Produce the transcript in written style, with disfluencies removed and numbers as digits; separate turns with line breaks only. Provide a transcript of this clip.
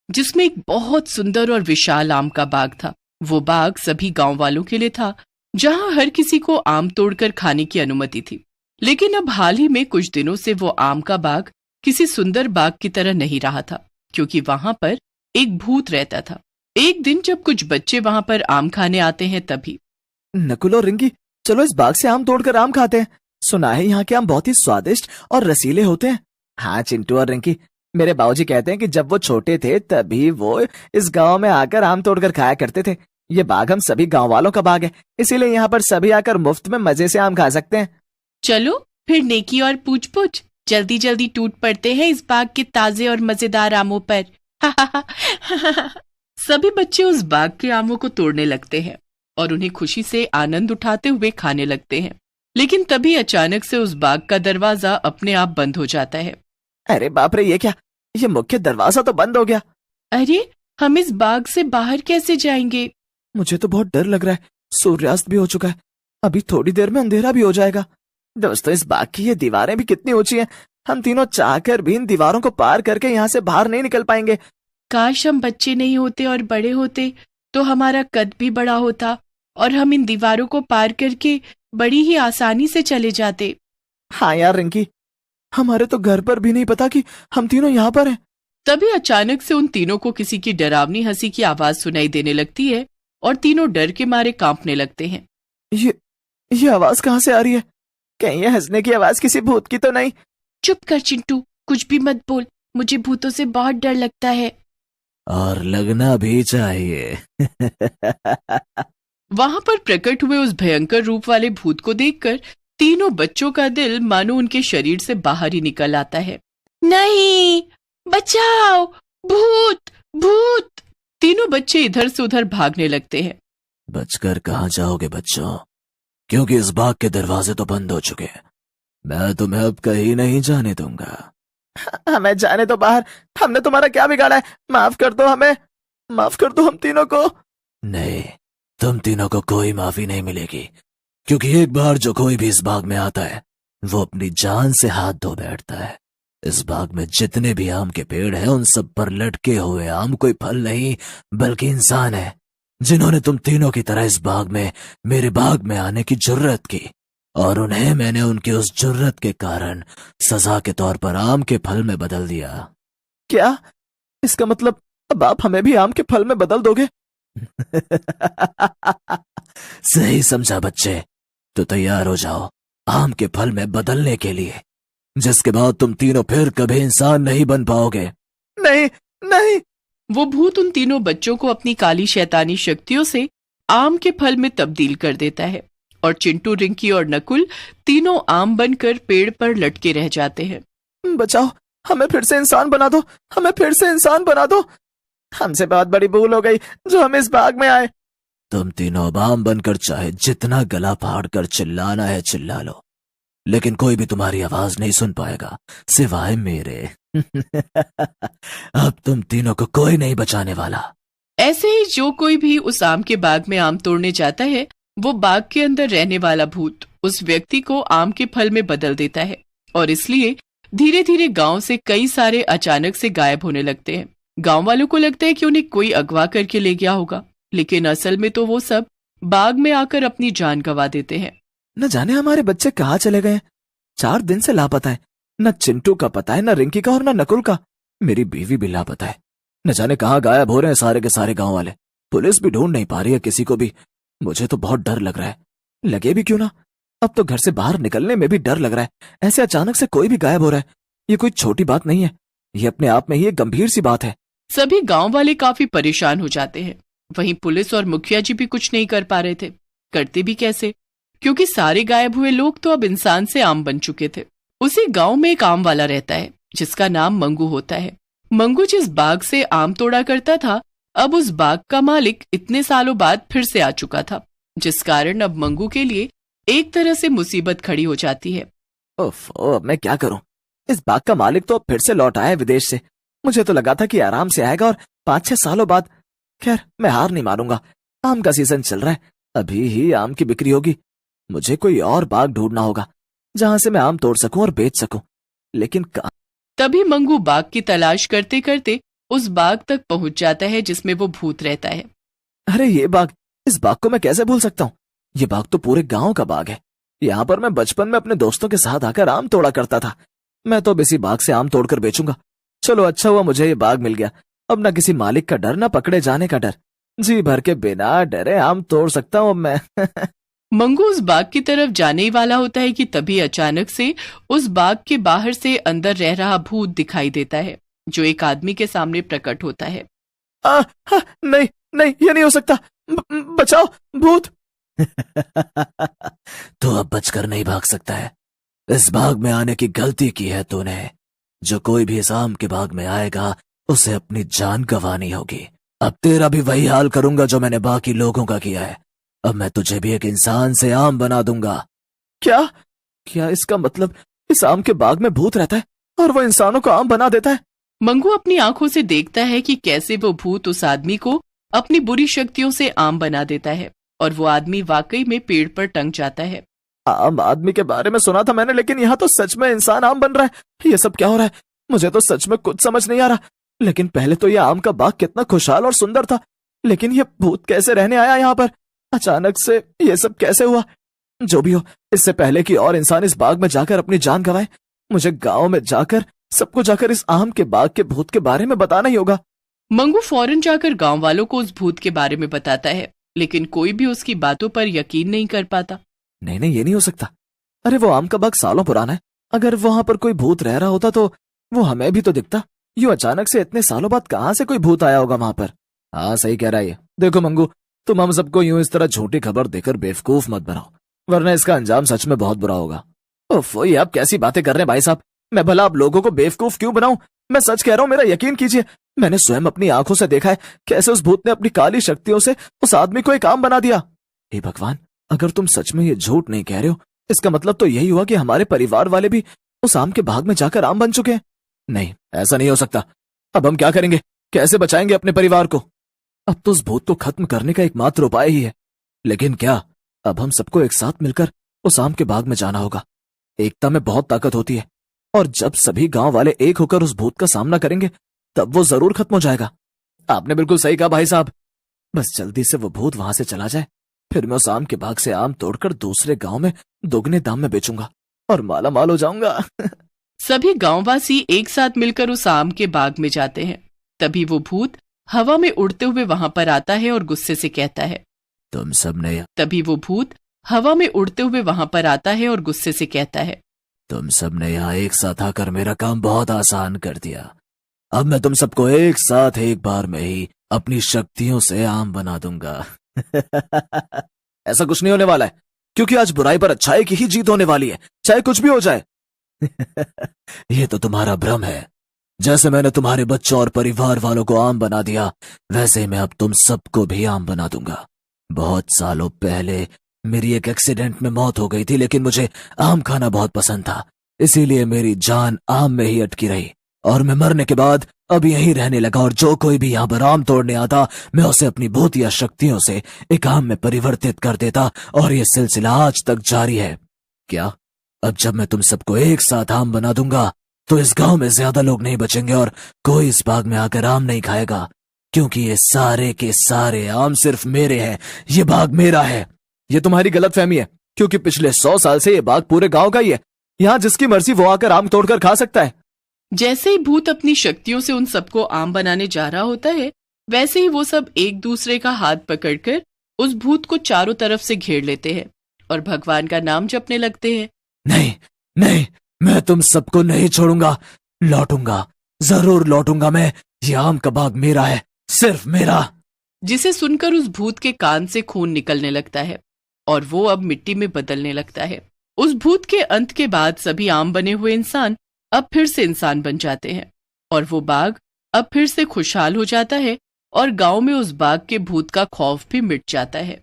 जिसमें एक बहुत सुंदर और विशाल आम का बाग था। वो बाग सभी गांव वालों के लिए था, जहां हर किसी को आम तोड़कर खाने की अनुमति थी। लेकिन अब हाल ही में कुछ दिनों से वो आम का बाग किसी सुंदर बाग की तरह नहीं रहा था, क्योंकि वहां पर एक भूत रहता था। एक दिन जब कुछ बच्चे वहां पर आम खाने आते हैं, तभी
नकुल और रिंकी, चलो इस बाग से आम तोड़कर आम खाते हैं। सुना है यहाँ के आम बहुत ही स्वादिष्ट और रसीले होते हैं। हाँ चिंटू और रिंकी, मेरे बाबूजी कहते हैं कि जब वो छोटे थे तभी वो इस गांव में आकर आम तोड़कर खाया करते थे। ये बाग हम सभी गांव वालों का बाग है, इसीलिए यहाँ पर सभी आकर मुफ्त में मजे से आम खा सकते हैं।
चलो फिर नेकी और पूछ पूछ जल्दी जल्दी टूट पड़ते हैं इस बाग के ताजे और मजेदार आमों पर। सभी बच्चे उस बाग के आमों को तोड़ने लगते हैं और उन्हें खुशी से आनंद उठाते हुए खाने लगते हैं। लेकिन तभी अचानक से उस बाग का दरवाजा अपने आप बंद हो जाता है।
अरे बाप रे, ये क्या? ये मुख्य दरवाजा तो बंद हो गया।
अरे, हम इस बाग से बाहर कैसे जाएंगे?
मुझे तो बहुत डर लग रहा है। सूर्यास्त भी हो चुका है, अभी थोड़ी देर में अंधेरा भी हो जाएगा। दोस्तों, इस बाग की ये दीवारें भी कितनी ऊंची हैं। हम तीनों चाहकर भी इन दीवारों को पार करके यहाँ से बाहर नहीं निकल पाएंगे।
काश हम बच्चे नहीं होते और बड़े होते, तो हमारा कद भी बड़ा होता और हम इन दीवारों को पार करके बड़ी ही आसानी से चले जाते।
हाँ यार रिंकी, हमारे तो घर पर भी नहीं पता कि हम तीनों यहाँ पर हैं।
तभी अचानक से उन तीनों को किसी की डरावनी हंसी की आवाज सुनाई देने लगती है और तीनों डर के मारे कांपने लगते हैं।
ये आवाज कहाँ से आ रही है? कहीं ये हंसने की आवाज किसी भूत की तो नहीं?
चुप कर चिंटू, कुछ भी मत बोल, मुझे भूतों से बहुत डर लगता है।
और लगना भी चाहिए।
वहां पर प्रकट हुए उस भयंकर रूप वाले भूत को देखकर तीनों बच्चों का दिल मानो उनके शरीर से बाहर ही निकल आता है। नहीं, बचाओ, भूत भूत! तीनों बच्चे इधर से उधर भागने लगते हैं।
बचकर कहाँ जाओगे बच्चों, क्योंकि इस बाग के दरवाजे तो बंद हो चुके हैं। मैं तुम्हें अब कहीं नहीं जाने दूंगा। हमें जाने दो बाहर, हमने तुम्हारा क्या बिगाड़ा है? माफ कर दो हमें, माफ कर दो हम तीनों को। नहीं, तुम तीनों को कोई माफी नहीं मिलेगी, क्योंकि एक बार जो कोई भी इस बाग में आता है वो अपनी जान से हाथ धो बैठता है। इस बाग में जितने भी आम के पेड़ हैं उन सब पर लटके हुए आम कोई फल नहीं बल्कि इंसान है, जिन्होंने तुम तीनों की तरह इस बाग में, मेरे बाग में आने की जुर्रत की, और उन्हें मैंने उनकी उस जुर्रत के कारण सजा के तौर पर आम के फल में बदल दिया। क्या? इसका मतलब अब आप हमें भी आम के फल में बदल दोगे? सही समझा बच्चे, तो तैयार हो जाओ आम के फल में बदलने के लिए, जिसके बाद तुम तीनों फिर कभी इंसान नहीं बन पाओगे। नहीं नहीं।
वो भूत उन तीनों बच्चों को अपनी काली शैतानी शक्तियों से आम के फल में तब्दील कर देता है और चिंटू, रिंकी और नकुल तीनों आम बनकर पेड़ पर लटके रह जाते हैं।
बचाओ, हमें फिर से इंसान बना दो, हमें फिर से इंसान बना दो। हमसे बहुत बड़ी भूल हो गई जो हम इस बाग में आए। तुम तीनों अब आम बनकर चाहे जितना गला फाड़ कर चिल्लाना है चिल्ला लो, लेकिन कोई भी तुम्हारी आवाज नहीं सुन पाएगा सिवाय मेरे। अब तुम तीनों को कोई नहीं बचाने वाला।
ऐसे ही जो कोई भी उस आम के बाग में आम तोड़ने जाता है, वो बाग के अंदर रहने वाला भूत उस व्यक्ति को आम के फल में बदल देता है और इसलिए धीरे धीरे गांव से कई सारे अचानक से गायब होने लगते हैं। गांव वालों को लगता है कि उन्हें कोई अगवा करके ले गया होगा, लेकिन असल में तो वो सब बाग में आकर अपनी जान गंवा देते हैं।
न जाने हमारे बच्चे कहाँ चले गए। 4 दिन से लापता है। न चिंटू का पता है, न रिंकी का और न नकुल का। मेरी बीवी भी लापता है। न जाने कहाँ गायब हो रहे हैं सारे के सारे गांव वाले। पुलिस भी ढूंढ नहीं पा रही है किसी को भी। मुझे तो बहुत डर लग रहा है। लगे भी क्यों ना, अब तो घर से बाहर निकलने में भी डर लग रहा है। ऐसे अचानक से कोई भी गायब हो रहा है, ये कोई छोटी बात नहीं है, ये अपने आप में ही एक गंभीर सी बात है।
सभी गांव वाले काफी परेशान हो जाते हैं। वहीं पुलिस और मुखिया जी भी कुछ नहीं कर पा रहे थे। करते भी कैसे, क्योंकि सारे गायब हुए लोग तो अब इंसान से आम बन चुके थे। उसी गांव में एक आम वाला रहता है जिसका नाम मंगू होता है। मंगू जिस बाग से आम तोड़ा करता था, अब उस बाग का मालिक इतने सालों बाद फिर से आ चुका था, जिस कारण अब मंगू के लिए एक तरह से मुसीबत खड़ी हो जाती है।
ओफो, अब मैं क्या करूं? इस बाग का मालिक तो फिर से लौट आया है विदेश से। मुझे तो लगा था कि आराम से आएगा और 5-6 सालों बाद। खैर, मैं हार नहीं मानूंगा। आम का सीजन चल रहा है, अभी ही आम की बिक्री होगी। मुझे कोई और बाग ढूंढना होगा जहां से मैं आम तोड़ सकूं और बेच सकूं, लेकिन कहां?
तभी मंगू बाग की तलाश करते करते उस बाग तक पहुंच जाता है जिसमें वो भूत रहता है।
अरे ये बाग, इस बाग को मैं कैसे भूल सकता हूँ? ये बाग तो पूरे गांव का बाग है। यहाँ पर मैं बचपन में अपने दोस्तों के साथ आकर आम तोड़ा करता था। मैं तो अब इसी बाग से आम तोड़कर बेचूंगा। चलो अच्छा हुआ मुझे ये बाग मिल गया। अब ना किसी मालिक का डर, ना पकड़े जाने का डर। जी भर के बिना डरे आम तोड़ सकता हूँ अब मैं।
मंगू उस बाग की तरफ जाने ही वाला होता है कि तभी अचानक से उस बाग के बाहर से अंदर रह रहा भूत दिखाई देता है, जो एक आदमी के सामने प्रकट होता है।
नहीं नहीं, ये नहीं हो सकता। बचाओ भूत। तो अब बचकर नहीं भाग सकता है। इस बाग में आने की गलती की है तूने। जो कोई भी इस आम के बाग में आएगा उसे अपनी जान गंवानी होगी। अब तेरा भी वही हाल करूंगा जो मैंने बाकी लोगों का किया है। अब मैं तुझे भी एक इंसान से आम बना दूंगा। क्या क्या इसका मतलब इस आम के बाग में भूत रहता है और वो इंसानों को आम बना देता है?
मंगू अपनी आंखों से देखता है कि कैसे वो भूत उस आदमी को अपनी बुरी शक्तियों से आम बना देता है और वो आदमी वाकई में पेड़ पर टंग जाता है।
आम आदमी के बारे में सुना था मैंने, लेकिन यहाँ तो सच में इंसान आम बन रहा है। ये सब क्या हो रहा है? मुझे तो सच में कुछ समझ नहीं आ रहा। लेकिन पहले तो यह आम का बाग कितना खुशहाल और सुंदर था, लेकिन ये भूत कैसे रहने आया यहाँ पर? अचानक से ये सब कैसे हुआ? जो भी हो, इससे पहले कि और इंसान इस बाग में जाकर अपनी जान गंवाए, मुझे गांव में जाकर सबको जाकर इस आम के बाग के भूत के बारे में बताना ही होगा।
मंगू फौरन जाकर गांव वालों को उस भूत के बारे में बताता है, लेकिन कोई भी उसकी बातों पर यकीन नहीं कर पाता।
नहीं नहीं, ये नहीं हो सकता। अरे वो आम का बाग सालों पुराना है। अगर वहां पर कोई भूत रह रहा होता तो वो हमें भी तो दिखता। यूं अचानक से इतने सालों बाद कहां से कोई भूत आया होगा वहां पर? हाँ सही कह रहा है ये। देखो मंगू, तुम हम सबको यूं इस तरह झूठी खबर देकर बेवकूफ मत बनाओ, वरना इसका अंजाम सच में बहुत बुरा होगा। ओफ, ये आप कैसी बातें कर रहे हैं भाई साहब? मैं भला आप लोगों को बेवकूफ क्यों बनाऊं? मैं सच कह रहा हूं, मेरा यकीन कीजिए। मैंने स्वयं अपनी आंखों से देखा है कैसे उस भूत ने अपनी काली शक्तियों से उस आदमी को एक आम बना दिया। हे भगवान, अगर तुम सच में ये झूठ नहीं कह रहे हो, इसका मतलब तो यही हुआ कि हमारे परिवार वाले भी उस आम के बाग में जाकर आम बन चुके हैं। नहीं, ऐसा नहीं हो सकता। अब हम क्या करेंगे? कैसे बचाएंगे अपने परिवार को? अब तो उस भूत को खत्म करने का एकमात्र उपाय ही है। लेकिन क्या? अब हम सबको एक साथ मिलकर उस आम के बाग में जाना होगा। एकता में बहुत ताकत होती है, और जब सभी गांव वाले एक होकर उस भूत का सामना करेंगे तब वो जरूर खत्म हो जाएगा। आपने बिल्कुल सही कहा भाई साहब। बस जल्दी से वो भूत वहां से चला जाए, फिर मैं उस आम के बाग से आम तोड़कर दूसरे गांव में दोगुने दाम में बेचूंगा और माला माल हो जाऊंगा।
सभी गांववासी एक साथ मिलकर उस आम के बाग में जाते हैं। तभी वो भूत हवा में उड़ते हुए वहां पर आता है और गुस्से से कहता है,
तुम सबने
तभी वो भूत हवा में उड़ते हुए वहां पर आता है और गुस्से से कहता है,
तुम सबने यहाँ एक साथ आकर मेरा काम बहुत आसान कर दिया। अब मैं तुम सबको एक साथ एक बार में ही अपनी शक्तियों से आम बना दूंगा। ऐसा कुछ नहीं होने वाला है, क्योंकि आज बुराई पर अच्छाई की ही जीत होने वाली है, चाहे कुछ भी हो जाए। ये तो तुम्हारा भ्रम है। जैसे मैंने तुम्हारे बच्चों और परिवार वालों को आम बना दिया, वैसे ही मैं अब तुम सबको भी आम बना दूंगा। बहुत सालों पहले मेरी एक एक्सीडेंट में मौत हो गई थी, लेकिन मुझे आम खाना बहुत पसंद था, इसीलिए मेरी जान आम में ही अटकी रही और मैं मरने के बाद अब यहीं रहने लगा। और जो कोई भी यहाँ पर आम तोड़ने आता, मैं उसे अपनी भूतिया शक्तियों से एक आम में परिवर्तित कर देता, और ये सिलसिला आज तक जारी है। क्या? अब जब मैं तुम सबको एक साथ आम बना दूंगा तो इस गांव में ज्यादा लोग नहीं बचेंगे और कोई इस बाग में आकर आम नहीं खाएगा, क्योंकि ये सारे के सारे आम सिर्फ मेरे हैं। ये बाग मेरा है। ये तुम्हारी गलतफहमी है, क्योंकि पिछले 100 साल से ये बाग पूरे गांव का ही है। यहाँ जिसकी मर्जी वो आकर आम तोड़कर खा सकता है।
जैसे ही भूत अपनी शक्तियों से उन सबको आम बनाने जा रहा होता है, वैसे ही वो सब एक दूसरे का हाथ पकड़कर उस भूत को चारों तरफ से घेर लेते हैं और भगवान का नाम जपने लगते हैं।
नहीं नहीं, मैं तुम सबको नहीं छोड़ूंगा। लौटूंगा, जरूर लौटूंगा मैं। ये आम का बाग मेरा है, सिर्फ मेरा।
जिसे सुनकर उस भूत के कान से खून निकलने लगता है और वो अब मिट्टी में बदलने लगता है। उस भूत के अंत के बाद सभी आम बने हुए इंसान अब फिर से इंसान बन जाते हैं और वो बाग अब फिर से खुशहाल हो जाता है और गांव में उस बाग के भूत का खौफ भी मिट जाता है।